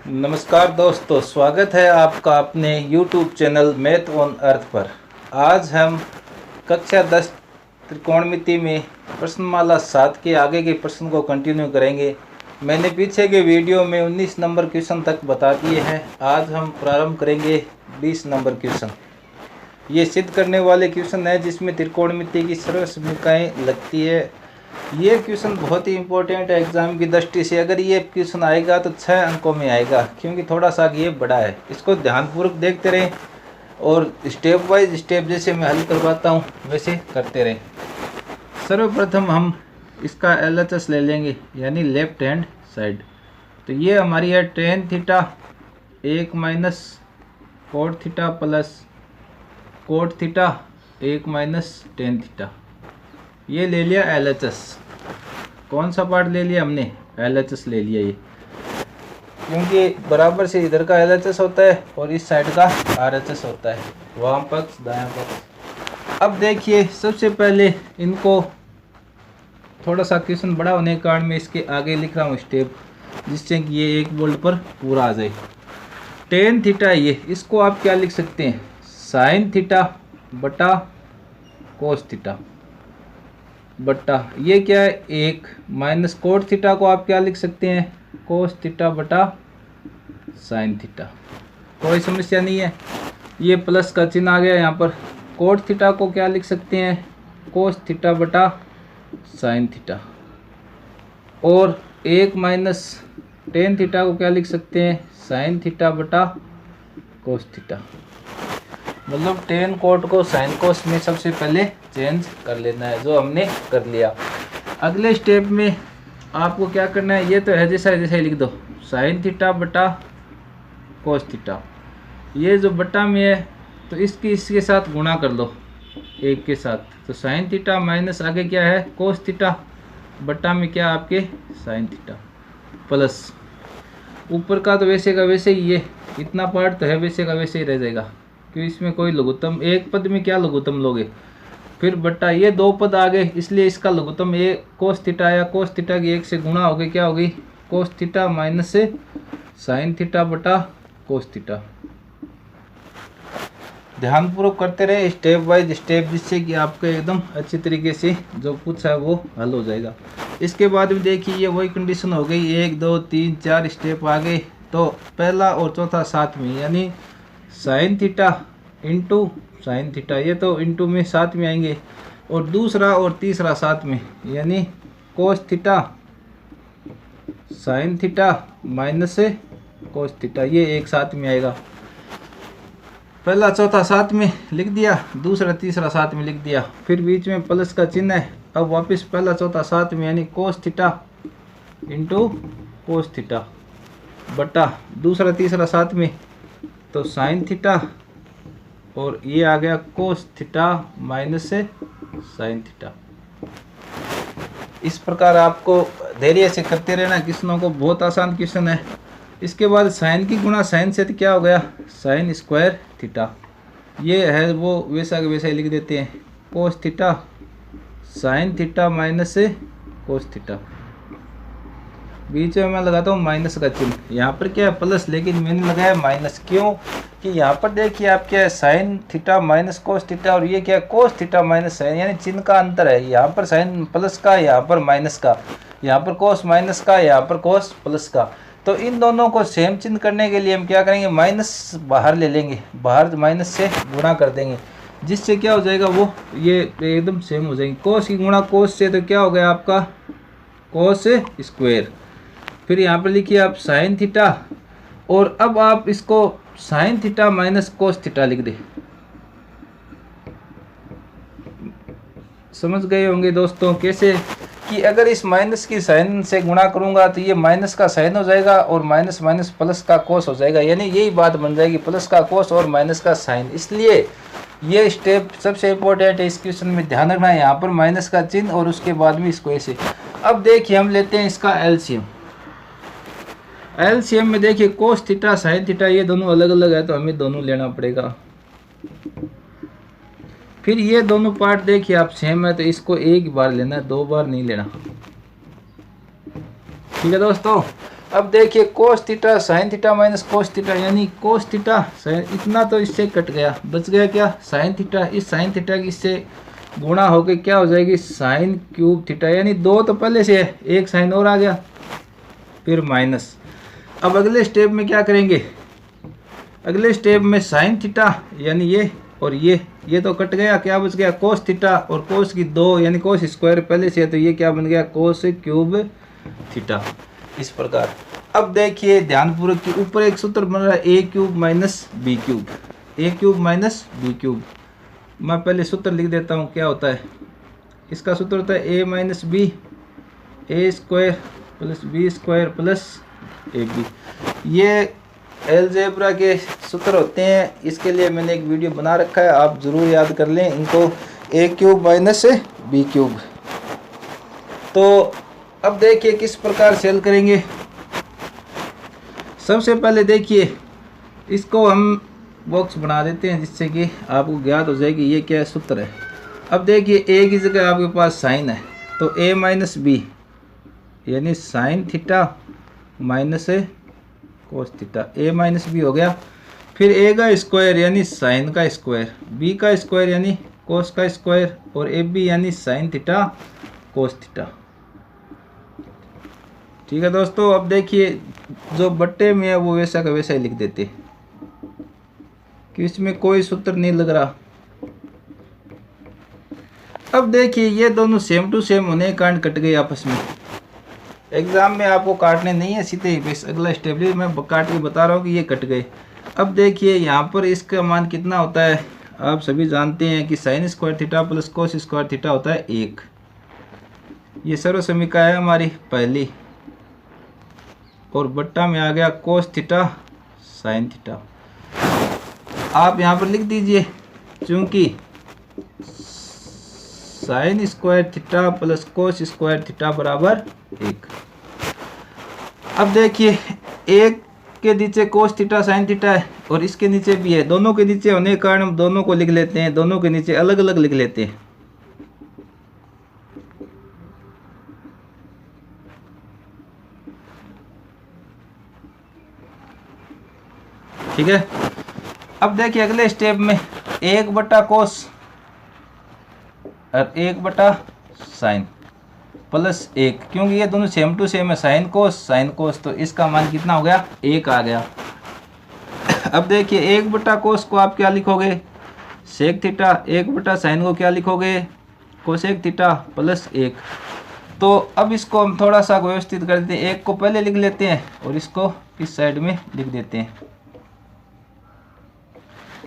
नमस्कार दोस्तों, स्वागत है आपका अपने YouTube channel math on earth पर। आज हम कक्षा 10 त्रिकोणमिति में प्रश्नमाला 7 के आगे के प्रश्न को कंटिन्यू करेंगे। मैंने पीछे के वीडियो में 19 नंबर क्वेश्चन तक बता दिए हैं। आज हम प्रारंभ करेंगे 20 नंबर क्वेश्चन। ये सिद्ध करने वाले क्वेश्चन है जिसमें त्रिकोणमिति की सर्व समीकरणें लगती है। ये क्वेश्चन बहुत ही इंपॉर्टेंट है एग्जाम की दृष्टि से। अगर ये क्वेश्चन आएगा तो 6 अंकों में आएगा, क्योंकि थोड़ा सा ये बड़ा है। इसको ध्यानपूर्वक देखते रहें और स्टेप वाइज स्टेप जैसे मैं हल करवाता हूँ वैसे करते रहें। सर्वप्रथम हम इसका LHS ले लेंगे, यानी लेफ्ट हैंड साइड। तो ये हमारी है tan theta 1 minus cot theta plus cot theta 1 minus tan theta. ये ले लिया LHS। कौन सा पार्ट ले लिया हमने? LHS ले लिया ये, क्योंकि बराबर से इधर का LHS होता है और इस साइड का RHS होता है, वाम पक्ष दायां पक्ष। अब देखिए, सबसे पहले इनको थोड़ा सा क्वेश्चन बड़ा होने के कारण मैं इसके आगे लिख रहा हूँ स्टेप, जिससे कि ये एक बोल्ड पर पूरा आ जाए। tan थीटा, ये इसको आप क्या लिख सकते हैं? sin थीटा बटा cos थीटा बटा ये क्या है 1 माइनस कोट थीटा को आप क्या लिख सकते हैं? कोस थीटा बटा साइन थीटा। कोई समस्या नहीं है। ये प्लस का चिन्ह आ गया यहाँ पर। कोट थीटा को क्या लिख सकते हैं? कोस थीटा बटा साइन थीटा। और 1 माइनस टेन थीटा को क्या लिख सकते हैं? साइन थीटा बटा कोस थीटा। मतलब टेन कोट को साइन कोस में सबसे पहले चेंज कर लेना है, जो हमने कर लिया। अगले स्टेप में आपको क्या करना है? ये तो है जैसा जैसा लिख दो, साइन थीटा बटा कोस थीटा। ये जो बटा में है तो इसके साथ गुणा कर लो, एक के साथ। तो साइन थीटा माइनस आगे क्या है? कोस थीटा बटा में क्या आपके साइन थीटा प्लस ऊपर का तो वैसे का वैसे ही, ये इतना पार्ट तो है वैसे का वैसे ही रह जाएगा, क्योंकि इसमें कोई लघुत्तम, एक पद में क्या लघुत्तम लोगे? फिर बट्टा ये 2 पद आ गए, इसलिए इसका लघुत्तम ये कोस थीटा आया। कोस थीटा की 1 से गुणा हो गई, क्या हो गई? कोस थीटा माइनस से साइन थीटा बटा कोस थीटा। ध्यानपूर्वक करते रहे स्टेप बाय स्टेप, जिससे कि आपको एकदम अच्छी तरीके से जो पूछा है वो हल हो जाएगा। इसके बाद भी देखिए, ये वही कंडीशन हो गई, 1 2 3 4 स्टेप आ गए। तो पहला और चौथा साथ में, यानी sine theta into sine theta, ये तो इंटू में साथ में आएंगे। और दूसरा और तीसरा साथ में, यानी cos theta sine theta minus से कोस थीटा, ये एक साथ में आएगा। पहला चौथा साथ में लिख दिया, दूसरा तीसरा साथ में लिख दिया, फिर बीच में प्लस का चिन्ह है। अब वापस पहला चौथा साथ में, यानी cos theta into cos theta बटा दूसरा तीसरा साथ में, तो साइन थीटा, और ये आ गया कोस थीटा माइनस से साइन थीटा। इस प्रकार आपको धैर्य से करते रहना क्वेश्चनों को, बहुत आसान क्वेश्चन है। इसके बाद साइन की गुणा साइन से तो क्या हो गया? Sign square theta. ये है वो वैसा के वैसा ही लिख देते हैं, cos theta sine theta minus से कोस थीटा। बीच में मैं लगाता हूँ माइनस का चिन्ह। यहाँ पर क्या है? प्लस, लेकिन मैंने लगाया माइनस। क्यों? कि यहाँ पर देखिए आप क्या है, sign theta minus cos theta, और ये क्या है? कोस थीटा माइनस साइन, यानी चिन्ह का अंतर है। यहाँ पर साइन प्लस का, यहाँ पर माइनस का, यहाँ पर कोस माइनस का, यहाँ पर कोस प्लस का। तो इन दोनों को सेम चिन्ह करने के लिए हम क्या करेंगे? माइनस बाहर ले लेंगे, बाहर माइनस से गुणा कर देंगे, जिससे क्या हो जाएगा? वो ये एकदम सेम हो जाएंगे। कोस की गुणा कोस से, तो क्या हो गया आपका? Cos square. फिर यहाँ पर लिखिए आप साइन थीटा, और अब आप इसको sign theta minus cos theta लिख दे। समझ गए होंगे दोस्तों कैसे? कि अगर इस माइनस की साइन से गुणा करूंगा तो ये माइनस का साइन हो जाएगा, और माइनस माइनस प्लस का कोस हो जाएगा, यानी यही बात बन जाएगी, प्लस का कोस और माइनस का साइन। इसलिए ये स्टेप सबसे इम्पोर्टेंट है इस क्वेश्चन में, ध्यान रखना है। यहाँ पर माइनस का चिन्ह और उसके बाद में इसको ऐसे। अब देखिए हम लेते हैं इसका एलसीएम। एलसीएम में देखिए कोस थीटा साइन थीटा, ये दोनों अलग अलग है तो हमें दोनों लेना पड़ेगा। फिर ये दोनों पार्ट देखिए आप सेम है तो इसको एक बार लेना है, 2 बार नहीं लेना। ठीक है दोस्तों। अब देखिए cos theta sine theta minus cos theta, यानी कोस थीटा इतना तो इससे कट गया, बच गया क्या साइन थीटा। इस साइन थीटा की इससे गुणा होकर क्या हो जाएगी साइन क्यूब थीटा, यानी 2 तो पहले से है, एक साइन और आ गया, फिर माइनस। अब अगले स्टेप में क्या करेंगे, अगले स्टेप में साइन थीटा यानी ये और ये तो कट गया, क्या बच गया कोस थीटा, और कोस की 2 यानी कोस स्क्वायर पहले से है, तो ये क्या बन गया कोस क्यूब थीटा। इस प्रकार अब देखिए ध्यानपूर्वक कि ऊपर एक सूत्र बन रहा है ए क्यूब माइनस बी क्यूब, ए क्यूब माइनस बी क्यूब। मैं पहले सूत्र लिख देता हूँ क्या होता है। इसका सूत्र होता है a minus b a square plus b square plus a b. ये अलजेब्रा के सूत्र होते हैं, इसके लिए मैंने एक वीडियो बना रखा है, आप ज़रूर याद कर लें इनको, ए क्यूब माइनस बी क्यूब। तो अब देखिए किस प्रकार से हल करेंगे। सबसे पहले देखिए इसको हम बॉक्स बना देते हैं जिससे कि आपको ज्ञात हो जाएगी ये क्या सूत्र है। अब देखिए ए की जगह आपके पास साइन है, तो ए माइनस बी यानी sine theta minus cos theta, a minus b हो गया। फिर ए का स्क्वायर यानी साइन का स्क्वायर, बी का स्क्वायर यानी कोस का स्क्वायर, और ए बी यानी साइन थीटा कोस थीटा। ठीक है दोस्तों, अब देखिए जो बट्टे में है वो वैसा का वैसा ही लिख देते कि इसमें कोई सूत्र नहीं लग रहा। अब देखिए ये दोनों सेम टू सेम होने के कारण कट गए आपस में। एग्जाम में आपको काटने नहीं है, सीधे बस अगला स्टेप ले, मैं काट के बता रहा हूँ कि ये कट गए। अब देखिए यहाँ पर इसका मान कितना होता है, आप सभी जानते हैं कि sign square theta plus cos square theta होता है 1। ये सर्व समीकरण है हमारी पहली, और बट्टा में आ गया कोस थीटा साइन थीटा। आप यहाँ पर लिख दीजिए चूंकि sign square theta plus cos square theta बराबर 1। अब देखिए एक के नीचे कोस थीटा साइन थीटा है और इसके नीचे भी है, दोनों के नीचे होने के कारण हम दोनों को लिख लेते हैं, दोनों के नीचे अलग अलग लिख लेते हैं। ठीक है, अब देखिए अगले स्टेप में 1 कोस और 1 साइन प्लस 1, क्योंकि ये दोनों सेम टू सेम है, साइन कोस, तो इसका मान कितना हो गया 1 आ गया। अब देखिए 1 कोस को आप क्या लिखोगे सेक थीटा, 1 साइन को क्या लिखोगे कोसेक थीटा प्लस 1। तो अब इसको हम थोड़ा सा व्यवस्थित कर देते हैं, 1 को पहले लिख लेते हैं और इसको इस साइड में लिख देते हैं।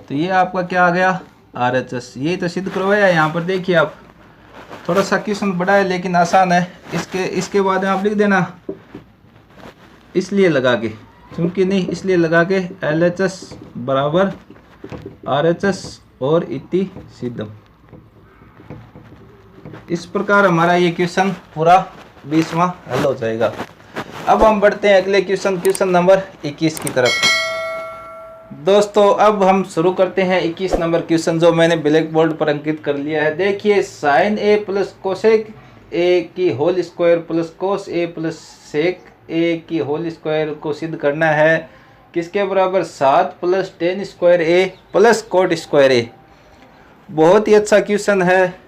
तो ये आपका क्या आ गया RHS। यही तो सिद्ध करवाया यहाँ पर। देखिए आप थोड़ा सा क्वेश्चन बड़ा है लेकिन आसान है, इसके बाद आप लिख देना इसलिए लगा के, क्योंकि नहीं इसलिए लगा के LHS बराबर RHS और इति सिद्धम। इस प्रकार हमारा ये क्वेश्चन पूरा 20वां हल हो जाएगा। अब हम बढ़ते हैं अगले क्वेश्चन नंबर 21 की तरफ। दोस्तों अब हम शुरू करते हैं 21 नंबर क्वेश्चन, जो मैंने ब्लैक बोर्ड पर अंकित कर लिया है। देखिए sine A plus cosec A की whole square plus cos A plus sec A की होल स्क्वायर को सिद्ध करना है किसके बराबर 7 प्लस टेन स्क्वायर ए प्लस कोट स्क्वायर ए। बहुत ही अच्छा क्वेश्चन है,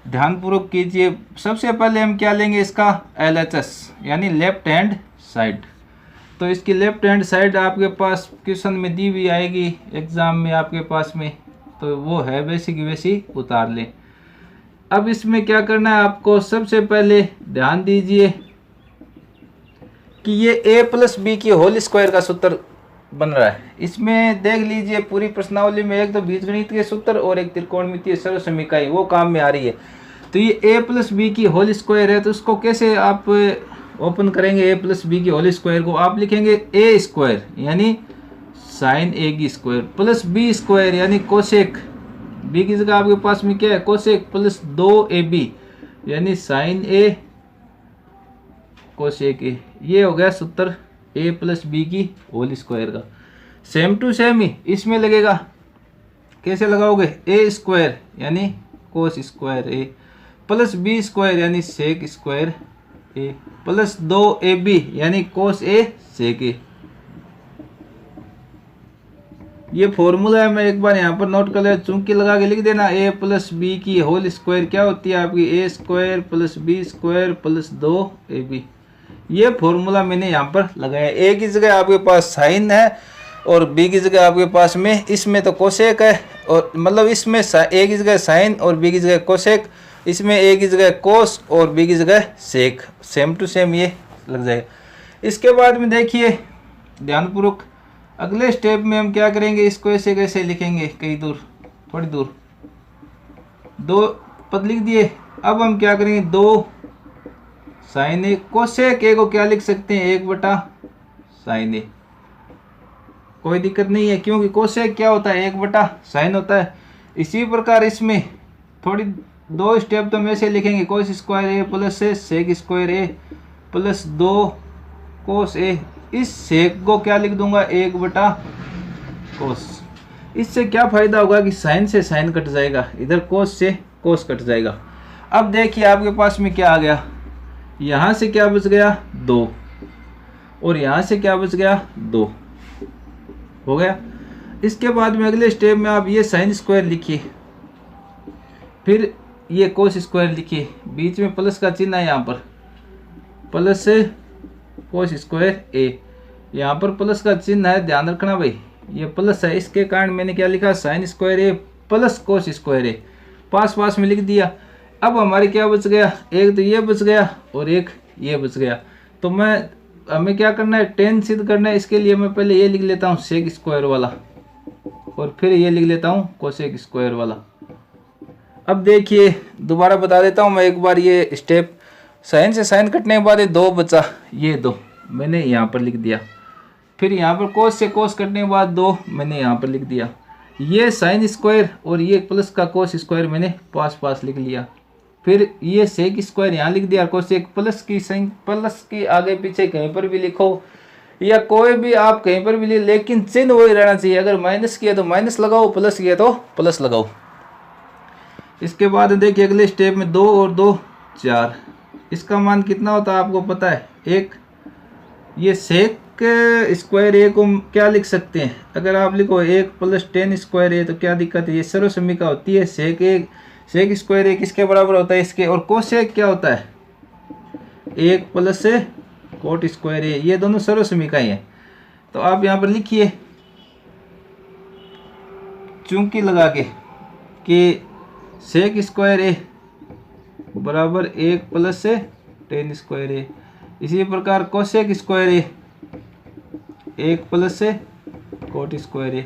ध्यानपूर्वक कीजिए। सबसे पहले हम क्या लेंगे इसका LHS यानी लेफ्ट हैंड साइड। तो इसकी लेफ्ट हैंड साइड आपके पास क्वेश्चन में दी हुई आएगी एग्ज़ाम में आपके पास में, तो वो है वैसी की वैसी उतार लें। अब इसमें क्या करना है आपको, सबसे पहले ध्यान दीजिए कि ये a प्लस बी की होल स्क्वायर का सूत्र बन रहा है। इसमें देख लीजिए पूरी प्रश्नावली में एक तो बीजगणित के सूत्र और एक त्रिकोणमितीय सर्व समीकरण वो काम में आ रही है। तो ये a प्लस बी की होल स्क्वायर है, तो उसको कैसे आप ओपन करेंगे a प्लस बी की होल स्क्वायर को, आप लिखेंगे a स्क्वायर यानी साइन ए की स्क्वायर प्लस बी स्क्वायर यानी कोसेक, बी की जगह आपके पास में क्या है कोसेक, प्लस 2ab यानी साइन ए कोसेक ए। ये हो गया सूत्र a प्लस बी की होल स्क्वायर का। सेम टू सेम ही इसमें लगेगा, कैसे लगाओगे a स्क्वायर यानी कोस स्क्वायर ए प्लस बी स्क्वायर यानी सेक स्क्वायर ए प्लस 2ab यानी कोस ए सेक ए। ये फॉर्मूला है, मैं एक बार यहाँ पर नोट कर ले, चूंकि लगा के लिख देना। ए प्लस बी की होल स्क्वायर क्या होती है आपकी, a square plus b square plus 2ab। ये फॉर्मूला मैंने यहाँ पर लगाया। ए की जगह आपके पास साइन है और बी की जगह आपके पास में, इसमें तो कोसेक है, और मतलब इसमें ए की जगह साइन और बी की जगह कोसेक, इसमें ए की जगह कोस और बी की जगह सेक, सेम टू सेम ये लग जाएगा। इसके बाद में देखिए ध्यानपूर्वक, अगले स्टेप में हम क्या करेंगे, इसको ऐसे कैसे लिखेंगे, कहीं दूर थोड़ी दूर 2 पद लिख दिए। अब हम क्या करेंगे, 2 साइन ए, कोसेक ए को क्या लिख सकते हैं, 1/साइन ए। कोई दिक्कत नहीं है, क्योंकि कोसेक क्या होता है, 1/साइन होता है। इसी प्रकार इसमें थोड़ी 2 स्टेप तो हम ऐसे लिखेंगे, कोस स्क्वायर ए प्लस से सेक स्क्वायर ए प्लस 2 कोस ए। इस सेक को क्या लिख दूंगा, 1/कोस। इससे क्या फायदा होगा कि साइन से साइन कट जाएगा, इधर कोस से कोस कट जाएगा। अब देखिए आपके पास में क्या आ गया, यहाँ से क्या बच गया 2 और यहाँ से क्या बच गया 2 हो गया। इसके बाद में अगले स्टेप में आप ये साइन स्क्वायर लिखिए, फिर ये कोस स्क्वायर लिखिए, बीच में प्लस का चिन्ह है, यहाँ पर प्लस से कोस स्क्वायर ए, यहाँ पर प्लस का चिन्ह है, ध्यान रखना भाई, ये प्लस है, इसके कारण मैंने क्या लिखा, साइन स्क्वायर ए प्लस कोस स्क्वायर ए, पास पास में लिख दिया। अब हमारे क्या बच गया, एक तो ये बच गया और एक ये बच गया। तो हमें क्या करना है, टेन सिद्ध करना है। इसके लिए मैं पहले ये लिख लेता हूँ सेक स्क्वायर वाला और फिर ये लिख लेता हूँ कोसेक स्क्वायर वाला। अब देखिए दोबारा बता देता हूँ मैं एक बार, ये स्टेप साइन से साइन कटने के बाद 2 बचा, ये 2 मैंने यहाँ पर लिख दिया। फिर यहाँ पर कोस से कोस कटने के बाद 2 मैंने यहाँ पर लिख दिया। ये साइन स्क्वायर और ये प्लस का कोस स्क्वायर मैंने पास पास लिख लिया। फिर ये सेक स्क्वायर यहाँ लिख दिया, कोसेक प्लस की साइन, प्लस की आगे पीछे कहीं पर भी लिखो या कोई भी आप कहीं पर भी लिख, लेकिन चिन्ह वही रहना चाहिए। अगर माइनस किया तो माइनस लगाओ, प्लस किया तो प्लस लगाओ। इसके बाद देखिए अगले स्टेप में 2 और 2 4, इसका मान कितना होता है आपको पता है, 1। ये सेक स्क्वायर ए को क्या लिख सकते हैं, अगर आप लिखो 1 + 10 स्क्वायर ए तो क्या दिक्कत है, ये सर्वसमीका होती है। सेक स्क्वायर ए किसके बराबर होता है, इसके। और कोसेक क्या होता है, 1 + कोट स्क्वायर ए, ये दोनों सर्वसमीकाएं हैं। तो आप यहाँ पर लिखिए चूंकि लगा के कि सेक स्क्वायर ए बराबर 1 + 10 स्क्वायर ए, इसी प्रकार कोसेक स्क्वायर ए 1 + कोट स्क्वायर ए।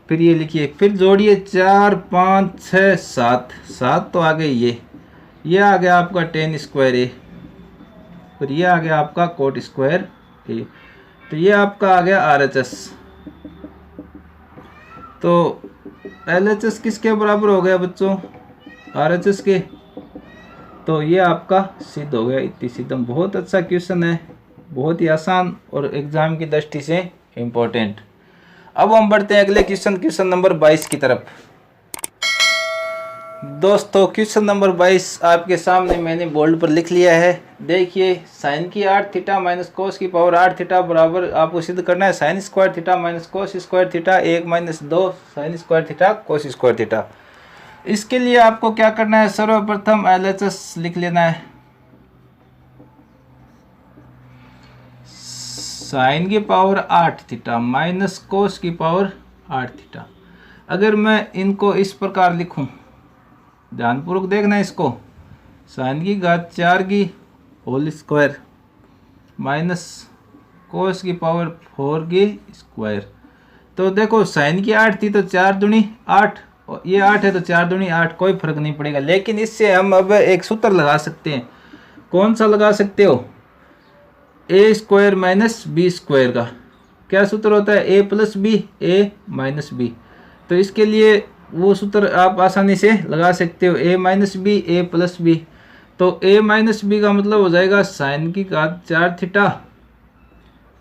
फिर ये लिखिए, फिर जोड़िए 4 5 6 7 तो आ गई, ये आ गया आपका 10 स्क्वायर ए और ये आ गया आपका कोट स्क्वायर ए। तो ये आपका आ गया RHS। तो LHS किसके बराबर हो गया बच्चों, RHS के। तो ये आपका सिद्ध हो गया, इतनी सिद्धम। बहुत अच्छा क्वेश्चन है, बहुत ही आसान और एग्जाम की दृष्टि से इम्पोर्टेंट। अब हम बढ़ते हैं अगले क्वेश्चन नंबर 22 की तरफ। दोस्तों क्वेश्चन नंबर 22 आपके सामने मैंने बोर्ड पर लिख लिया है। देखिए साइन की 8 थीटा माइनस कोस की पावर 8 थीटा बराबर आपको सिद्ध करना है साइन स्क्वायर थीटा माइनस कोस square theta 1 - 2 sine square theta cos square theta. इसके लिए आपको क्या करना है, सर्वप्रथम LHS लिख लेना है। साइन की पावर 8 थीटा माइनस कोस की पावर 8 थीटा। अगर मैं इनको इस प्रकार लिखूं, ध्यानपूर्वक देखना इसको, साइन की घात 4 की होल स्क्वायर माइनस कोस की पावर 4 की स्क्वायर। तो देखो साइन की 8 थी तो 4 दूनी 8, ये 8 है तो 4 दूनी 8, कोई फर्क नहीं पड़ेगा। लेकिन इससे हम अब एक सूत्र लगा सकते हैं। कौन सा लगा सकते हो, ए स्क्वायर माइनस बी स्क्वायर का क्या सूत्र होता है, ए प्लस बी ए माइनस बी। तो इसके लिए वो सूत्र आप आसानी से लगा सकते हो, ए माइनस बी ए प्लस बी। तो ए माइनस बी का मतलब हो जाएगा साइन की घात 4 थीटा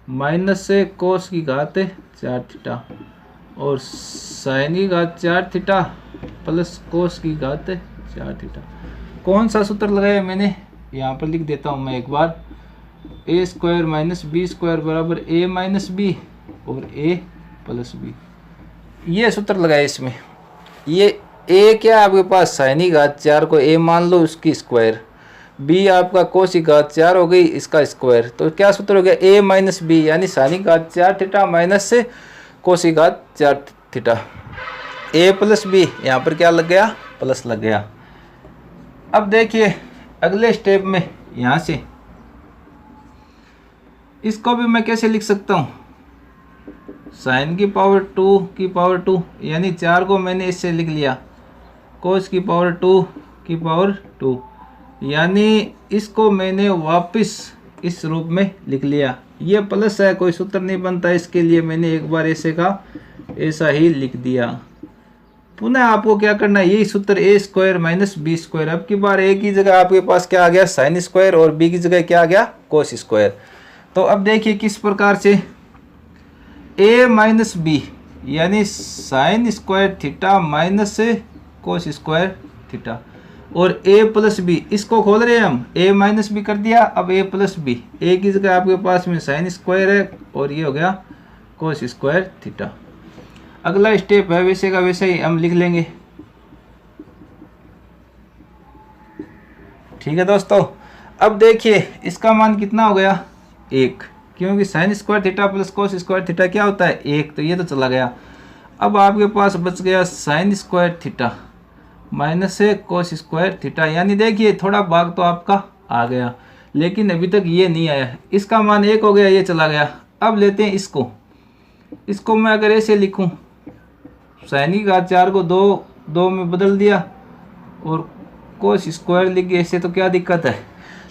माइनस से कोस की घात 4 थीटा और साइन की घात 4 थीटा प्लस कोस की घात 4 थीटा। कौन सा सूत्र लगाया मैंने, यहाँ पर लिख देता हूँ मैं एक बार, ए स्क्वायर माइनस बी स्क्वायर बराबर ए माइनस बी और ए प्लस बी। ये सूत्र लगाए इसमें। ये ए क्या आपके पास साइन की घात 4 को ए मान लो उसकी स्क्वायर, बी आपका कोस की घात 4 हो गई इसका स्क्वायर, तो क्या सूत्र हो गया ए माइनस बी, यानी साइन की घात 4 थीटा माइनस से कोस की घात 4 थीटा। ए प्लस बी यहाँ पर क्या लग गया, प्लस लग गया। अब देखिए अगले स्टेप में यहाँ से इसको भी मैं कैसे लिख सकता हूँ, साइन की पावर 2 की पावर 2, यानी 4 को मैंने इससे लिख लिया, कोस की पावर 2 की पावर 2, यानी इसको मैंने वापस इस रूप में लिख लिया। ये प्लस है, कोई सूत्र नहीं बनता इसके लिए, मैंने एक बार ऐसे का ऐसा ही लिख दिया। पुनः आपको क्या करना है, यही सूत्र ए स्क्वायर माइनस बी स्क्वायर, अब की बार ए की जगह आपके पास क्या आ गया, साइन स्क्वायर, और बी की जगह क्या आ गया, कोस स्क्वायर। तो अब देखिए किस प्रकार से, ए माइनस बी यानी साइन स्क्वायर थीटा माइनस से कोस स्क्वायर थीटा, और ए प्लस बी, इसको खोल रहे हैं हम, ए माइनस बी कर दिया, अब ए प्लस बी, ए की जगह आपके पास में साइन स्क्वायर है और ये हो गया कोस स्क्वायर थीटा। अगला स्टेप है वैसे का वैसे ही हम लिख लेंगे। ठीक है दोस्तों, अब देखिए इसका मान कितना हो गया, 1, क्योंकि sign square theta plus cos square theta क्या होता है, 1, तो ये तो चला गया। अब आपके पास बच गया साइन स्क्वायर थीटा माइनस से कोस स्क्वायर थीटा, यानी देखिए थोड़ा भाग तो आपका आ गया, लेकिन अभी तक ये नहीं आया, इसका मान 1 हो गया, ये चला गया। अब लेते हैं इसको मैं अगर ऐसे लिखूं, साइन की घात 4 को 2 में बदल दिया और कोस स्क्वायर लिख गया ऐसे, तो क्या दिक्कत है,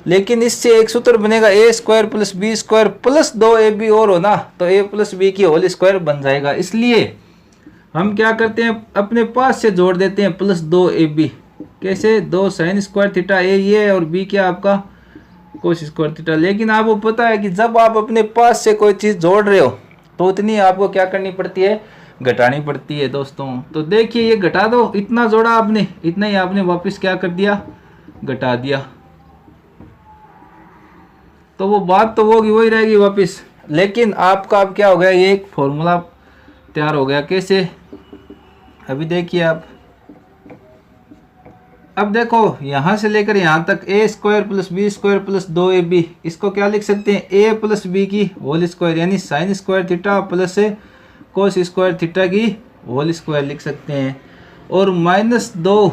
लेकिन इससे एक सूत्र बनेगा a square plus b square plus 2ab और हो ना, तो ए प्लस बी की होल स्क्वायर बन जाएगा। इसलिए हम क्या करते हैं, अपने पास से जोड़ देते हैं प्लस 2ab, कैसे, 2 साइन स्क्वायर थीटा ए ये और बी क्या आपका कोस स्क्वायर थीटा। लेकिन आपको पता है कि जब आप अपने पास से कोई चीज़ जोड़ रहे हो तो उतनी आपको क्या करनी पड़ती है, घटानी पड़ती है दोस्तों। तो देखिए ये घटा दो, इतना जोड़ा आपने, इतना ही आपने वापस क्या कर दिया, घटा दिया, तो वो बात तो होगी वही रहेगी वापस। लेकिन आपका अब क्या हो गया, ये एक फॉर्मूला तैयार हो गया, कैसे, अभी देखिए आप, अब देखो यहाँ से लेकर यहाँ तक a square plus b square plus 2ab, इसको क्या लिख सकते हैं, ए प्लस बी की होल स्क्वायर, यानी sine square theta plus cos square theta की होल स्क्वायर लिख सकते हैं, और minus 2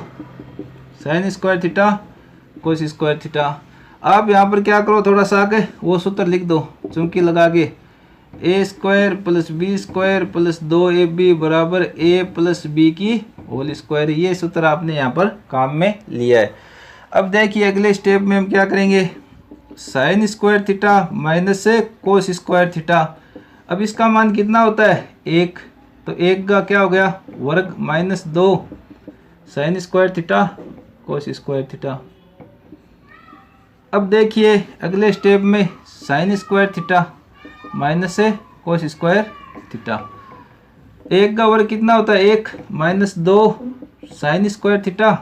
sine square theta cos square theta. आप यहाँ पर क्या करो, थोड़ा सा आके वो सूत्र लिख दो चुंकी लगा के, a square plus b square plus 2ab बराबर ए प्लस बी की होल स्क्वायर। ये सूत्र आपने यहाँ पर काम में लिया है। अब देखिए अगले स्टेप में हम क्या करेंगे, साइन स्क्वायर थीटा माइनस से कोस स्क्वायर थीटा। अब इसका मान कितना होता है, 1, तो 1 का क्या हो गया वर्ग minus 2 sine square theta cos square theta. अब देखिए अगले स्टेप में साइन स्क्वायर थीटा माइनस से कोस स्क्वायर थीटा, 1 का वर्ग कितना होता है, 1 minus 2 sine square theta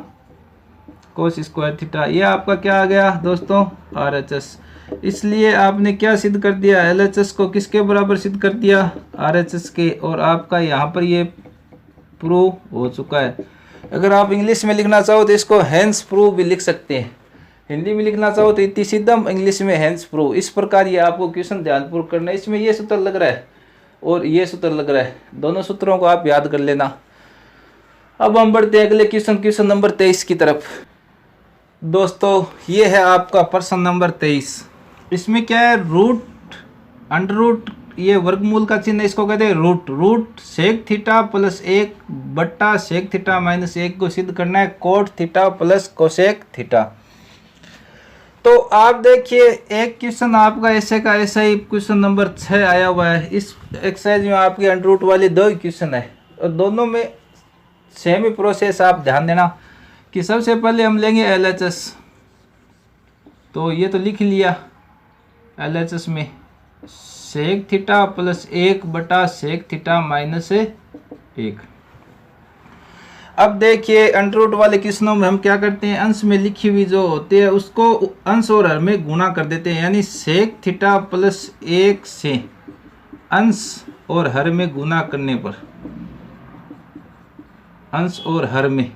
cos square theta. ये आपका क्या आ गया दोस्तों, RHS। इसलिए आपने क्या सिद्ध कर दिया, LHS को किसके बराबर सिद्ध कर दिया, RHS के, और आपका यहाँ पर ये प्रूव हो चुका है। अगर आप इंग्लिश में लिखना चाहो तो इसको हैंस प्रूव भी लिख सकते हैं, हिंदी में लिखना चाहो तो इति सिद्धम, इंग्लिश में हैंस प्रूव। इस प्रकार ये आपको क्वेश्चन ध्यानपूर्वक करना है। इसमें ये सूत्र लग रहा है और ये सूत्र लग रहा है, दोनों सूत्रों को आप याद कर लेना। अब हम बढ़ते हैं अगले क्वेश्चन नंबर 23 की तरफ। दोस्तों ये है आपका प्रश्न नंबर 23। इसमें क्या है, रूट, अंडर रूट, ये वर्गमूल का चिन्ह, इसको कहते हैं रूट सेक थीटा प्लस 1 बट्टा सेक थीटा माइनस 1 को सिद्ध करना है cot theta plus cosec theta. तो आप देखिए एक क्वेश्चन आपका ऐसे का ऐसा ही क्वेश्चन नंबर 6 आया हुआ है। इस एक्सरसाइज में आपके अंडर रूट वाले 2 क्वेश्चन है और दोनों में सेम ही प्रोसेस। आप ध्यान देना कि सबसे पहले हम लेंगे LHS, तो ये तो लिख लिया, LHS में सेक थीटा प्लस 1 बटा सेक थीटा माइनस 1। अब देखिए अंडर रूट वाले क्वेश्चनों में हम क्या करते हैं, अंश में लिखी हुई जो होती है उसको अंश और हर में गुणा कर देते हैं, यानी सेक थीटा प्लस 1 से अंश और हर में गुणा करने पर, अंश और हर में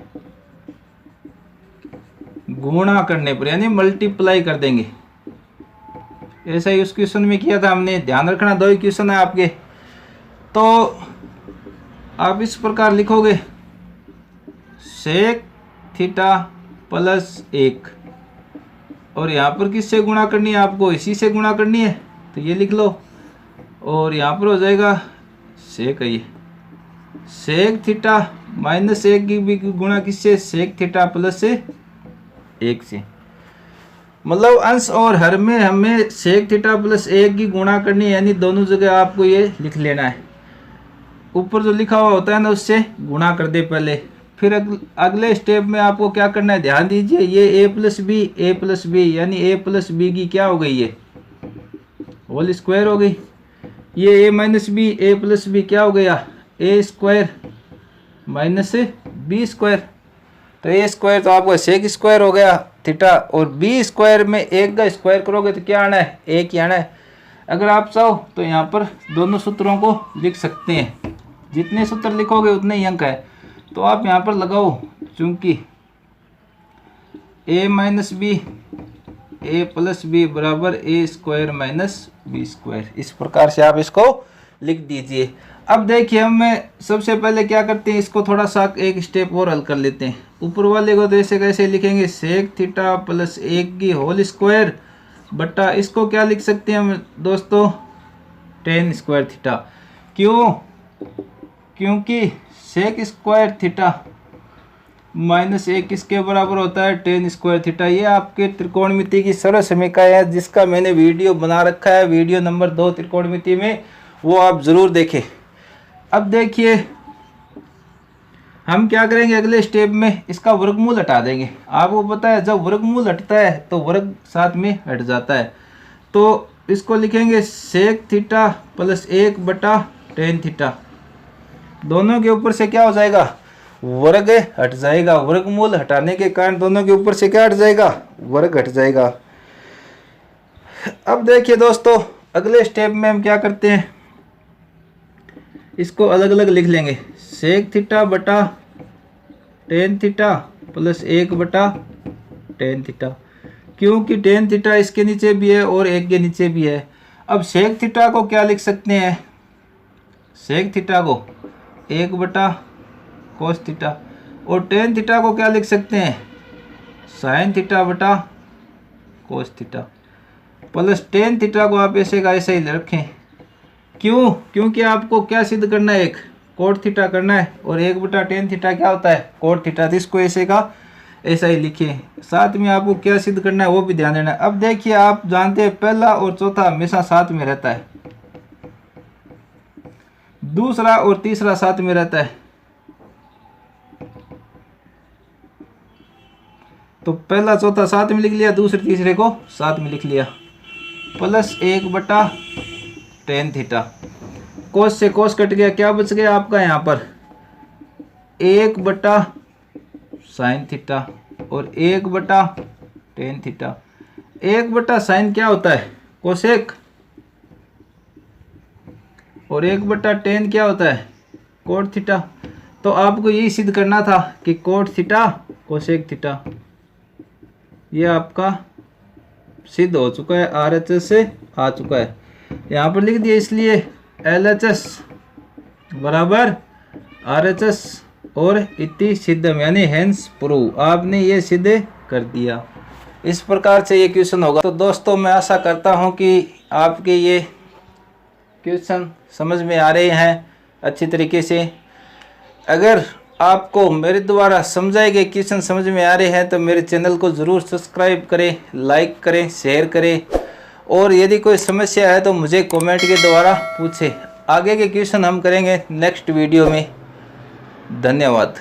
गुणा करने पर यानी मल्टीप्लाई कर देंगे। ऐसा ही उस क्वेश्चन में किया था हमने, ध्यान रखना 2 ही क्वेश्चन है आपके। तो आप इस प्रकार लिखोगे सेक थीटा प्लस 1 और यहाँ पर किससे गुणा करनी है, आपको इसी से गुणा करनी है, तो ये लिख लो। और यहाँ पर हो जाएगा सेक, ये सेक थीटा माइनस 1 की भी गुणा किससे, सेक थीटा प्लस 1 से। मतलब अंश और हर में हमें सेक थीटा प्लस 1 की गुणा करनी है, यानी दोनों जगह आपको ये लिख लेना है। ऊपर जो लिखा हुआ होता है ना उससे गुणा कर दे पहले, फिर अगले स्टेप में आपको क्या करना है, ध्यान दीजिए। ये ए प्लस बी यानी ए प्लस बी की क्या हो गई, ये होल स्क्वायर हो गई। ये ए माइनस बी, ए प्लस बी क्या हो गया, ए स्क्वायर माइनस बी स्क्वायर। तो ए स्क्वायर तो आपका सेक स्क्वायर हो गया थीटा, और बी स्क्वायर में 1 का स्क्वायर करोगे तो क्या आना है, 1 ही आना है। अगर आप चाहो तो यहाँ पर दोनों सूत्रों को लिख सकते हैं, जितने सूत्र लिखोगे उतने ही अंक है। तो आप यहाँ पर लगाओ, चूंकि ए माइनस बी ए प्लस बी बराबर ए स्क्वायर माइनस बी स्क्वायर, इस प्रकार से आप इसको लिख दीजिए। अब देखिए हम सबसे पहले क्या करते हैं, इसको थोड़ा सा एक स्टेप और हल कर लेते हैं। ऊपर वाले को तो ऐसे कैसे लिखेंगे, सेक थीटा प्लस 1 की होल स्क्वायर बटा, इसको क्या लिख सकते हैं हम दोस्तों, टेन स्क्वायर थीटा। क्यों, क्योंकि सेक स्क्वायर थीटा माइनस 1 किसके बराबर होता है, टेन स्क्वायर थीटा। ये आपके त्रिकोणमिति की सरल समीकरण है, जिसका मैंने वीडियो बना रखा है, वीडियो नंबर 2 त्रिकोणमिति में, वो आप ज़रूर देखें। अब देखिए हम क्या करेंगे, अगले स्टेप में इसका वर्गमूल हटा देंगे। आपको पता है जब वर्गमूल हटता है तो वर्ग साथ में हट जाता है। तो इसको लिखेंगे सेक थीटा प्लस 1 बटा टेन थीटा, दोनों के ऊपर से क्या हो जाएगा, वर्ग हट जाएगा। वर्गमूल हटाने के कारण दोनों के ऊपर से क्या हट जाएगा, वर्ग हट जाएगा। अब देखिए दोस्तों अगले स्टेप में हम क्या करते हैं, इसको अलग अलग लिख लेंगे, सेक थीटा बटा टेन थीटा प्लस 1 बटा टेन थीटा, क्योंकि टेन थीटा इसके नीचे भी है और 1 के नीचे भी है। अब सेक थीटा को क्या लिख सकते हैं, सेक थीटा को 1 बटा कोस थीटा, और टेन थीटा को क्या लिख सकते हैं, साइन थीटा बटा cos theta, plus tan theta को आप ऐसे का ऐसे ही रखें। क्यों, क्योंकि आपको क्या सिद्ध करना है, एक कोट थीटा करना है, और 1 बटा टेन थीटा क्या होता है, कोट थीटा। तो इसको ऐसे का ऐसा ही लिखिए। साथ में आपको क्या सिद्ध करना है वो भी ध्यान देना है। अब देखिए आप जानते हैं पहला और चौथा हमेशा साथ में रहता है, दूसरा और तीसरा साथ में रहता है। तो पहला चौथा साथ में लिख लिया, दूसरे तीसरे को साथ में लिख लिया, प्लस 1 बटा टेन थीटा। कोस से कोस कट गया, क्या बच गया आपका यहाँ पर 1 बटा साइन थीटा और 1 बटा टेन थीटा। 1 बटा साइन क्या होता है, कोसेक, और 1 बटा टेन क्या होता है, कोट थीटा। तो आपको यही सिद्ध करना था कि कोट थीटा कोसेक थीटा, ये आपका सिद्ध हो चुका है, RHS से आ चुका है। यहाँ पर लिख दिया, इसलिए LHS बराबर RHS और इति सिद्धम, यानी हेंस प्रूव, आपने ये सिद्ध कर दिया। इस प्रकार से ये क्वेश्चन होगा। तो दोस्तों मैं आशा करता हूँ कि आपके ये क्वेश्चन समझ में आ रहे हैं अच्छी तरीके से। अगर आपको मेरे द्वारा समझाए गए क्वेश्चन समझ में आ रहे हैं तो मेरे चैनल को ज़रूर सब्सक्राइब करें, लाइक करें, शेयर करें, और यदि कोई समस्या है तो मुझे कमेंट के द्वारा पूछें। आगे के क्वेश्चन हम करेंगे नेक्स्ट वीडियो में। धन्यवाद।